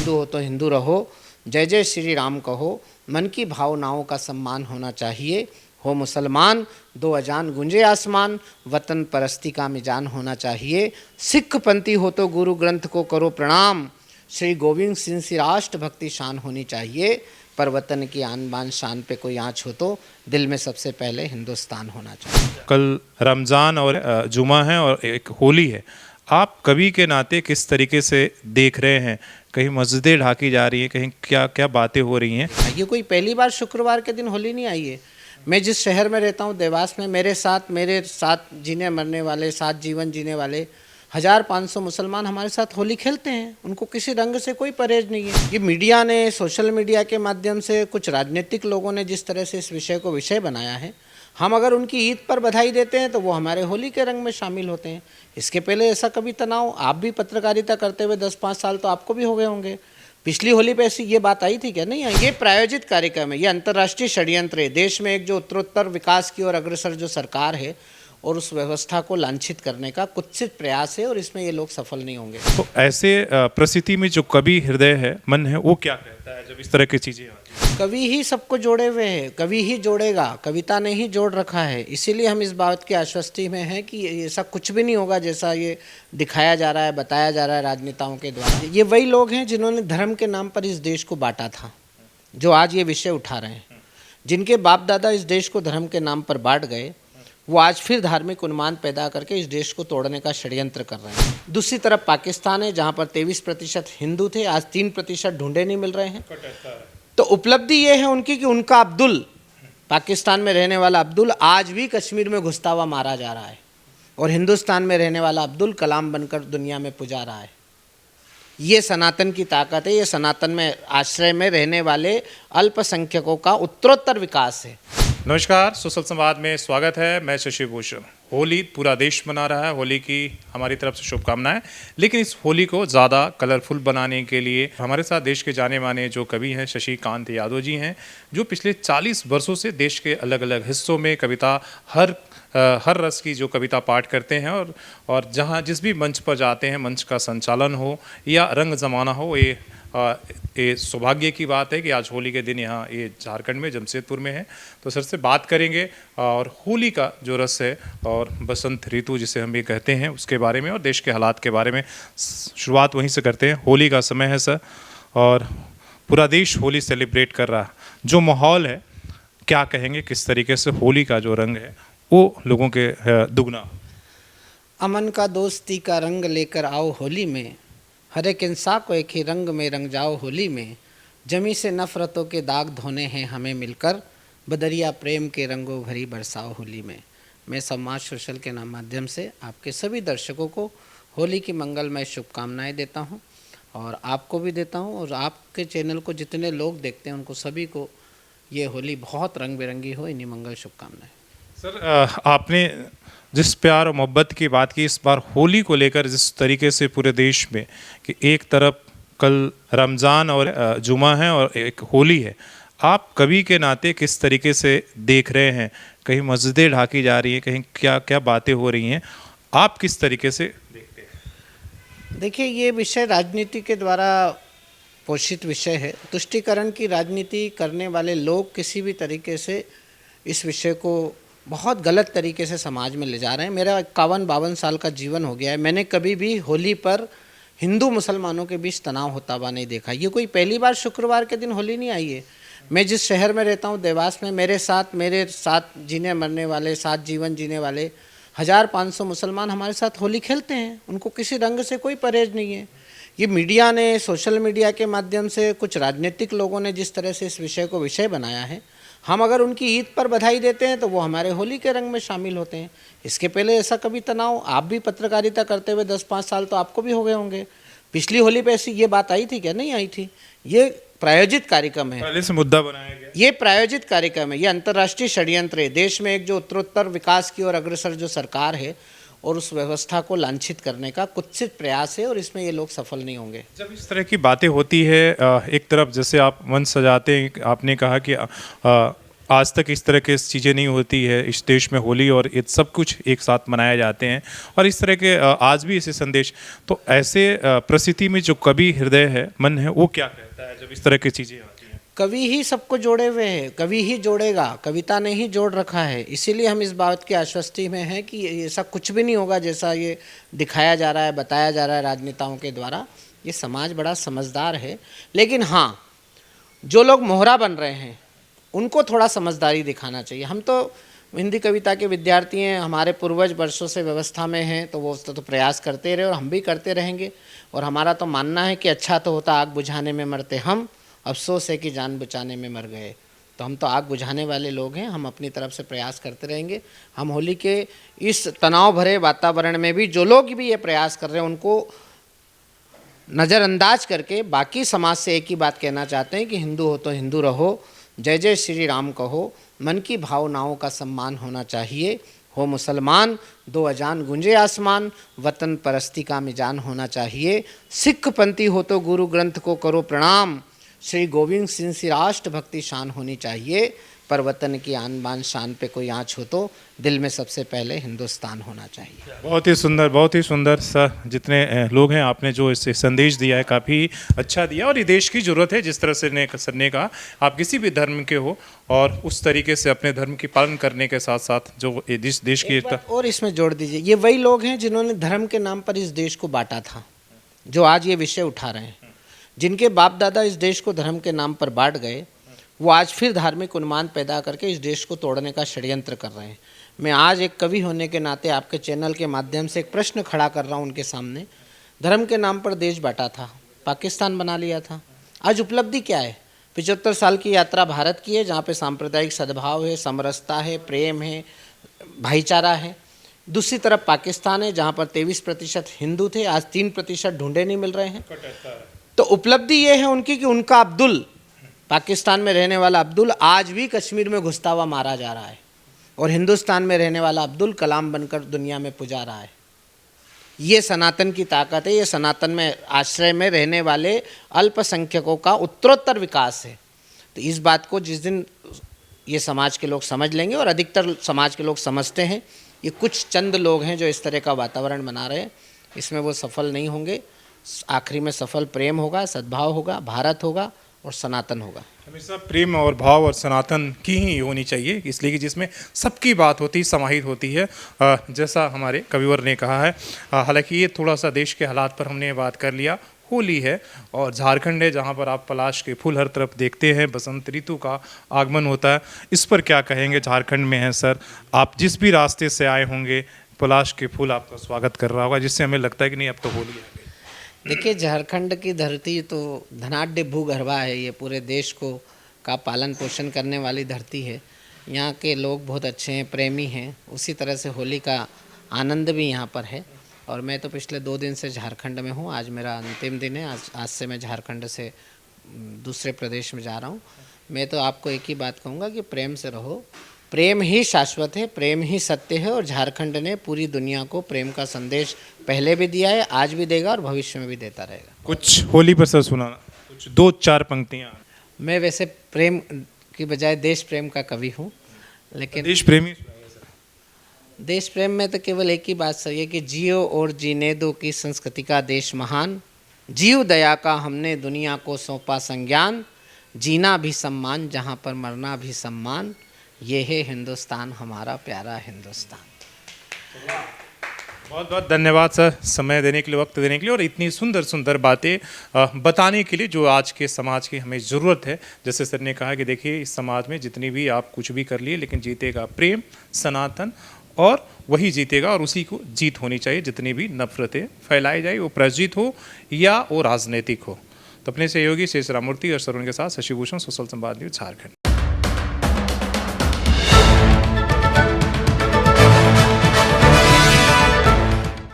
हिंदू हो तो हिंदू रहो, जय जय श्री राम कहो, मन की भावनाओं का सम्मान होना चाहिए। हो मुसलमान, दो अजान गूंजे आसमान, वतन परस्ती का मिजान होना चाहिए। सिख पंथी हो तो गुरु ग्रंथ को करो प्रणाम, श्री गोविंद सिंह की राष्ट्र भक्ति शान होनी चाहिए। पर वतन की आन बान शान पे कोई आँच हो तो दिल में सबसे पहले हिंदुस्तान होना चाहिए। कल रमज़ान और जुमा है और एक होली है। आप कवि के नाते किस तरीके से देख रहे हैं? कहीं मस्जिदें ढाकी जा रही हैं, कहीं क्या क्या बातें हो रही हैं? ये कोई पहली बार शुक्रवार के दिन होली नहीं आई है। मैं जिस शहर में रहता हूँ देवास में, मेरे साथ जीने मरने वाले, साथ जीवन जीने वाले 1500 मुसलमान हमारे साथ होली खेलते हैं। उनको किसी रंग से कोई परहेज नहीं है। ये मीडिया ने, सोशल मीडिया के माध्यम से, कुछ राजनीतिक लोगों ने जिस तरह से इस विषय को विषय बनाया है, हम अगर उनकी ईद पर बधाई देते हैं तो वो हमारे होली के रंग में शामिल होते हैं। इसके पहले ऐसा कभी तनाव, आप भी पत्रकारिता करते हुए 10-5 साल तो आपको भी हो गए होंगे। पिछली होली पे ऐसी ये बात आई थी क्या? नहीं आई। ये प्रायोजित कार्यक्रम है, ये अंतर्राष्ट्रीय षड्यंत्र है। देश में एक जो उत्तरोत्तर विकास की ओर अग्रसर जो सरकार है और उस व्यवस्था को लांछित करने का कुत्सित प्रयास है, और इसमें ये लोग सफल नहीं होंगे। तो ऐसे परिस्थिति में जो कवि हृदय है, मन है, वो क्या कहता है जब इस तरह की चीज़ें आती हैं? कवि ही सबको जोड़े हुए हैं, कवि ही जोड़ेगा, कविता ने ही जोड़ रखा है। इसीलिए हम इस बात की आश्वस्ति में हैं कि ऐसा कुछ भी नहीं होगा जैसा ये दिखाया जा रहा है, बताया जा रहा है राजनेताओं के द्वारा। ये वही लोग हैं जिन्होंने धर्म के नाम पर इस देश को बांटा था, जो आज ये विषय उठा रहे हैं। जिनके बाप दादा इस देश को धर्म के नाम पर बांट गए, वो आज फिर धार्मिक उन्माद पैदा करके इस देश को तोड़ने का षड्यंत्र कर रहे हैं। दूसरी तरफ पाकिस्तान है, जहाँ पर 23% हिंदू थे, आज 3% ढूंढे नहीं मिल रहे हैं। तो उपलब्धि ये है उनकी कि उनका अब्दुल, पाकिस्तान में रहने वाला अब्दुल, आज भी कश्मीर में घुसता हुआ मारा जा रहा है, और हिंदुस्तान में रहने वाला अब्दुल कलाम बनकर दुनिया में पुजा रहा है। ये सनातन की ताकत है, ये सनातन में आश्रय में रहने वाले अल्पसंख्यकों का उत्तरोत्तर विकास है। नमस्कार, सुसल संवाद में स्वागत है। मैं शशि भूषण। होली पूरा देश मना रहा है, होली की हमारी तरफ से शुभकामनाएं। लेकिन इस होली को ज़्यादा कलरफुल बनाने के लिए हमारे साथ देश के जाने माने जो कवि हैं शशिकांत यादव जी हैं, जो पिछले 40 वर्षों से देश के अलग अलग हिस्सों में कविता हर रस की जो कविता पाठ करते हैं, और जहाँ जिस भी मंच पर जाते हैं, मंच का संचालन हो या रंग जमाना हो, ये सौभाग्य की बात है कि आज होली के दिन यहाँ ये झारखंड में जमशेदपुर में है। तो सर से बात करेंगे और होली का जो रस है और बसंत ऋतु जिसे हम भी कहते हैं उसके बारे में और देश के हालात के बारे में शुरुआत वहीं से करते हैं। होली का समय है सर, और पूरा देश होली सेलिब्रेट कर रहा है। जो माहौल है, क्या कहेंगे, किस तरीके से होली का जो रंग है वो लोगों के दुगना? अमन का दोस्ती का रंग लेकर आओ होली में, हर एक इंसान को एक ही रंग में रंग जाओ होली में। जमी से नफ़रतों के दाग धोने हैं हमें मिलकर, बदरिया प्रेम के रंगों भरी बरसाओ होली में। मैं समाज सोशल के माध्यम से आपके सभी दर्शकों को होली की मंगलमय शुभकामनाएं देता हूं, और आपको भी देता हूं, और आपके चैनल को जितने लोग देखते हैं उनको सभी को ये होली बहुत रंग बिरंगी हो, इन्हीं मंगल शुभकामनाएं। सर, आपने जिस प्यार और मोहब्बत की बात की, इस बार होली को लेकर जिस तरीके से पूरे देश में कि एक तरफ कल रमज़ान और जुमा है और एक होली है, आप कवि के नाते किस तरीके से देख रहे हैं? कहीं मस्जिदें ढाकी जा रही हैं, कहीं क्या क्या बातें हो रही हैं, आप किस तरीके से देखते हैं? देखिए, ये विषय राजनीति के द्वारा पोषित विषय है। तुष्टीकरण की राजनीति करने वाले लोग किसी भी तरीके से इस विषय को बहुत गलत तरीके से समाज में ले जा रहे हैं। मेरा 51-52 साल का जीवन हो गया है, मैंने कभी भी होली पर हिंदू मुसलमानों के बीच तनाव होता हुआ नहीं देखा। ये कोई पहली बार शुक्रवार के दिन होली नहीं आई है। मैं जिस शहर में रहता हूँ देवास में, मेरे साथ जीने मरने वाले, साथ जीवन जीने वाले 1500 मुसलमान हमारे साथ होली खेलते हैं। उनको किसी रंग से कोई परहेज नहीं है। ये मीडिया ने, सोशल मीडिया के माध्यम से, कुछ राजनीतिक लोगों ने जिस तरह से इस विषय को विषय बनाया है, हम अगर उनकी ईद पर बधाई देते हैं तो वो हमारे होली के रंग में शामिल होते हैं। इसके पहले ऐसा कभी तनाव, आप भी पत्रकारिता करते हुए 10-5 साल तो आपको भी हो गए होंगे। पिछली होली पे ऐसी ये बात आई थी क्या? नहीं आई थी। ये प्रायोजित कार्यक्रम है, पहले से मुद्दा बनाया गया। ये प्रायोजित कार्यक्रम है, ये अंतर्राष्ट्रीय षड्यंत्र है। देश में एक जो उत्तरोत्तर विकास की ओर अग्रसर जो सरकार है और उस व्यवस्था को लांछित करने का कुत्सित प्रयास है, और इसमें ये लोग सफल नहीं होंगे। जब इस तरह की बातें होती है, एक तरफ जैसे आप मंच सजाते हैं, आपने कहा कि आज तक इस तरह की चीज़ें नहीं होती है इस देश में। होली और ये सब कुछ एक साथ मनाए जाते हैं और इस तरह के आज भी ऐसे संदेश। तो ऐसे परिस्थिति में जो कवि हृदय है, मन है, वो क्या कहता है जब इस तरह की चीज़ें आती हैं? कवि ही सबको जोड़े हुए हैं, कवि ही जोड़ेगा, कविता ने ही जोड़ रखा है। इसीलिए हम इस बात की आश्वस्ति में हैं कि ऐसा कुछ भी नहीं होगा जैसा ये दिखाया जा रहा है, बताया जा रहा है राजनेताओं के द्वारा। ये समाज बड़ा समझदार है, लेकिन हाँ, जो लोग मोहरा बन रहे हैं उनको थोड़ा समझदारी दिखाना चाहिए। हम तो हिंदी कविता के विद्यार्थी हैं, हमारे पूर्वज वर्षों से व्यवस्था में हैं, तो वो तो प्रयास करते रहे और हम भी करते रहेंगे। और हमारा तो मानना है कि अच्छा तो होता आग बुझाने में मरते हम, अफसोस है कि जान बचाने में मर गए। तो हम तो आग बुझाने वाले लोग हैं, हम अपनी तरफ से प्रयास करते रहेंगे। हम होली के इस तनाव भरे वातावरण में भी जो लोग भी ये प्रयास कर रहे हैं उनको नज़रअंदाज करके बाकी समाज से एक ही बात कहना चाहते हैं कि हिंदू हो तो हिंदू रहो, जय जय श्री राम कहो, मन की भावनाओं का सम्मान होना चाहिए। हो मुसलमान दो अजान गुंजे आसमान, वतन परस्ती का मिजान होना चाहिए। सिख पंथी हो तो गुरु ग्रंथ को करो प्रणाम, श्री गोविंद सिंह सी राष्ट्र भक्ति शान होनी चाहिए। पर वतन की आन बान शान पे कोई आँच हो तो दिल में सबसे पहले हिंदुस्तान होना चाहिए। बहुत ही सुंदर सर, जितने लोग हैं आपने जो इसे संदेश दिया है काफ़ी अच्छा दिया और ये देश की ज़रूरत है। जिस तरह से सर ने कहा, आप किसी भी धर्म के हो और उस तरीके से अपने धर्म की पालन करने के साथ साथ जो देश की एकता। और इसमें जोड़ दीजिए, ये वही लोग हैं जिन्होंने धर्म के नाम पर इस देश को बांटा था, जो आज ये विषय उठा रहे हैं। जिनके बाप दादा इस देश को धर्म के नाम पर बांट गए, वो आज फिर धार्मिक उन्माद पैदा करके इस देश को तोड़ने का षड्यंत्र कर रहे हैं। मैं आज एक कवि होने के नाते आपके चैनल के माध्यम से एक प्रश्न खड़ा कर रहा हूँ उनके सामने। धर्म के नाम पर देश बांटा था, पाकिस्तान बना लिया था, आज उपलब्धि क्या है? 75 साल की यात्रा भारत की है, जहाँ पे सांप्रदायिक सद्भाव है, समरसता है, प्रेम है, भाईचारा है। दूसरी तरफ पाकिस्तान है, जहाँ पर 23% हिंदू थे, आज 3% ढूंढे नहीं मिल रहे हैं। तो उपलब्धि ये है उनकी कि उनका अब्दुल, पाकिस्तान में रहने वाला अब्दुल आज भी कश्मीर में घुसता हुआ मारा जा रहा है, और हिंदुस्तान में रहने वाला अब्दुल कलाम बनकर दुनिया में पुजा रहा है। ये सनातन की ताकत है, ये सनातन में आश्रय में रहने वाले अल्पसंख्यकों का उत्तरोत्तर विकास है। तो इस बात को जिस दिन ये समाज के लोग समझ लेंगे, और अधिकतर समाज के लोग समझते हैं, ये कुछ चंद लोग हैं जो इस तरह का वातावरण बना रहे हैं, इसमें वो सफल नहीं होंगे। आखिरी में सफल प्रेम होगा, सद्भाव होगा, भारत होगा और सनातन होगा। हमेशा प्रेम और भाव और सनातन की ही होनी चाहिए, इसलिए कि जिसमें सबकी बात होती, समाहित होती है, जैसा हमारे कविवर ने कहा है। हालांकि ये थोड़ा सा देश के हालात पर हमने बात कर लिया। होली है और झारखंड है, जहाँ पर आप पलाश के फूल हर तरफ देखते हैं, बसंत ऋतु का आगमन होता है। इस पर क्या कहेंगे? झारखंड में है सर, आप जिस भी रास्ते से आए होंगे, पलाश के फूल आपका स्वागत कर रहा होगा, जिससे हमें लगता है कि नहीं अब तो होली है। देखिए, झारखंड की धरती तो धनाढ्य भूगर्भा है, ये पूरे देश को का पालन पोषण करने वाली धरती है। यहाँ के लोग बहुत अच्छे हैं, प्रेमी हैं, उसी तरह से होली का आनंद भी यहाँ पर है। और मैं तो पिछले 2 दिन से झारखंड में हूँ, आज मेरा अंतिम दिन है। आज से मैं झारखंड से दूसरे प्रदेश में जा रहा हूँ। मैं तो आपको एक ही बात कहूँगा कि प्रेम से रहो, प्रेम ही शाश्वत है, प्रेम ही सत्य है। और झारखंड ने पूरी दुनिया को प्रेम का संदेश पहले भी दिया है, आज भी देगा और भविष्य में भी देता रहेगा। कुछ होली पर सर सुनाना, कुछ 2-4 पंक्तियाँ। मैं वैसे प्रेम की बजाय देश प्रेम का कवि हूँ, लेकिन देश प्रेमी, देश प्रेम में तो केवल एक ही बात सही है कि जियो और जीने दो की संस्कृति का देश महान, जीव दया का हमने दुनिया को सौंपा संज्ञान, जीना भी सम्मान जहाँ पर मरना भी सम्मान, ये है हिंदुस्तान हमारा प्यारा हिंदुस्तान। बहुत बहुत धन्यवाद सर, समय देने के लिए, वक्त देने के लिए और इतनी सुंदर सुंदर बातें बताने के लिए जो आज के समाज की हमें ज़रूरत है। जैसे सर ने कहा कि देखिए, इस समाज में जितनी भी आप कुछ भी कर लिए, लेकिन जीतेगा प्रेम, सनातन, और वही जीतेगा और उसी को जीत होनी चाहिए। जितनी भी नफरतें फैलाई जाए, वो प्रजीत हो या वो राजनीतिक हो। तो अपने सहयोगी शेष रामूर्ति और सरुण के साथ शशि भूषण, सोशल संवाद न्यूज़, झारखंड।